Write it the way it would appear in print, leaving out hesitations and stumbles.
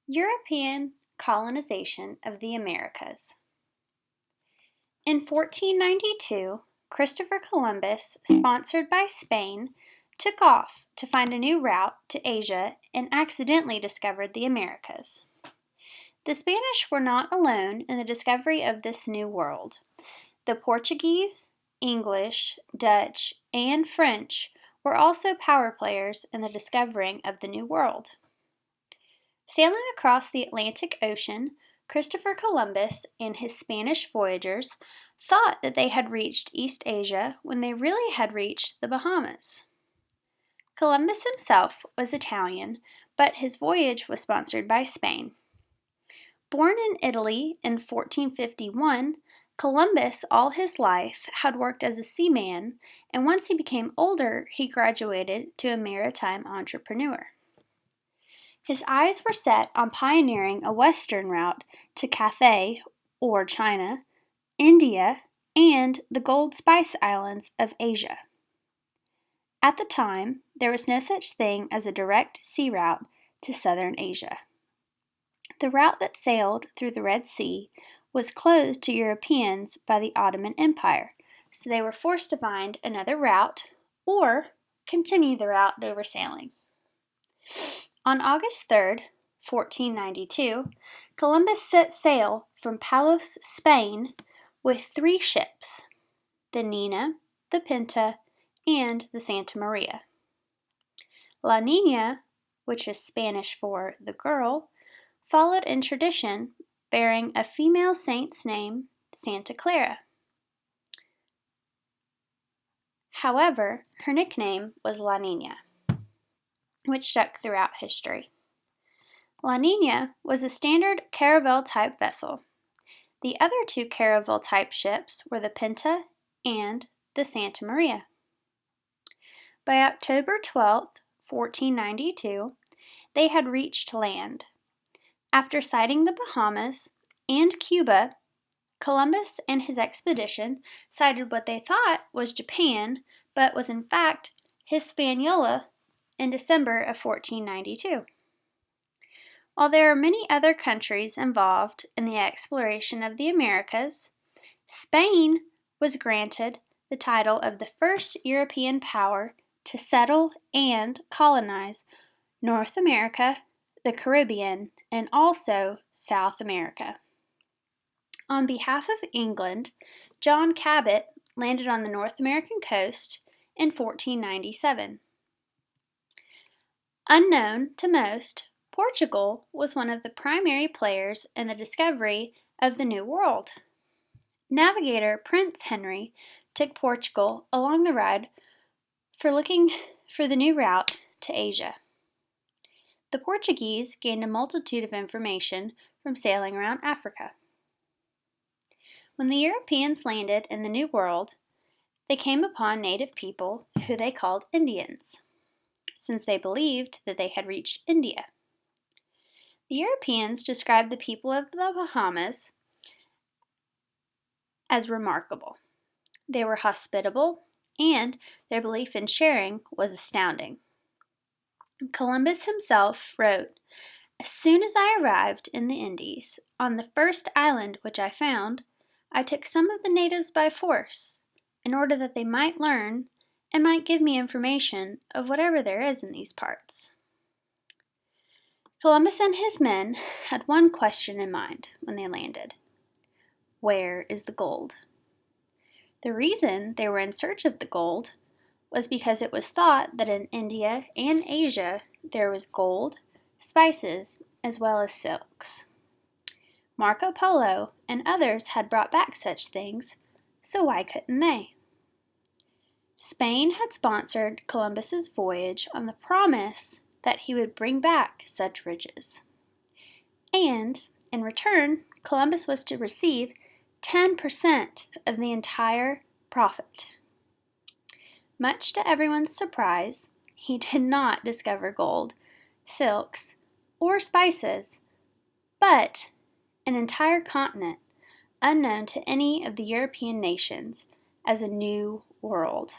European colonization of the Americas. In 1492, Christopher Columbus, sponsored by Spain, took off to find a new route to Asia and accidentally discovered the Americas. The Spanish were not alone in the discovery of this new world. The Portuguese, English, Dutch, and French were also power players in the discovering of the new world. Sailing across the Atlantic Ocean, Christopher Columbus and his Spanish voyagers thought that they had reached East Asia when they really had reached the Bahamas. Columbus himself was Italian, but his voyage was sponsored by Spain. Born in Italy in 1451, Columbus all his life had worked as a seaman, and once he became older, he graduated to a maritime entrepreneur. His eyes were set on pioneering a western route to Cathay, or China, India, and the Gold Spice Islands of Asia. At the time, there was no such thing as a direct sea route to southern Asia. The route that sailed through the Red Sea was closed to Europeans by the Ottoman Empire, so they were forced to find another route or continue the route they were sailing. On August 3, 1492, Columbus set sail from Palos, Spain, with 3 ships, the Nina, the Pinta, and the Santa Maria. La Niña, which is Spanish for the girl, followed in tradition, bearing a female saint's name, Santa Clara. However, her nickname was La Niña, which stuck throughout history. La Niña was a standard caravel-type vessel. The other 2 caravel-type ships were the Pinta and the Santa Maria. By October 12, 1492, they had reached land. After sighting the Bahamas and Cuba, Columbus and his expedition sighted what they thought was Japan, but was in fact Hispaniola in December of 1492. While there are many other countries involved in the exploration of the Americas, Spain was granted the title of the first European power to settle and colonize North America, the Caribbean, and also South America. On behalf of England, John Cabot landed on the North American coast in 1497. Unknown to most, Portugal was one of the primary players in the discovery of the New World. Navigator Prince Henry took Portugal along the ride for looking for the new route to Asia. The Portuguese gained a multitude of information from sailing around Africa. When the Europeans landed in the New World, they came upon native people who they called Indians, since they believed that they had reached India. The Europeans described the people of the Bahamas as remarkable. They were hospitable, and their belief in sharing was astounding. Columbus himself wrote, "As soon as I arrived in the Indies, on the first island which I found, I took some of the natives by force, in order that they might learn and might give me information of whatever there is in these parts." Columbus and his men had one question in mind when they landed. Where is the gold? The reason they were in search of the gold was because it was thought that in India and Asia there was gold, spices, as well as silks. Marco Polo and others had brought back such things, so why couldn't they? Spain had sponsored Columbus's voyage on the promise that he would bring back such riches. And, in return, Columbus was to receive 10% of the entire profit. Much to everyone's surprise, he did not discover gold, silks, or spices, but an entire continent unknown to any of the European nations as a new world.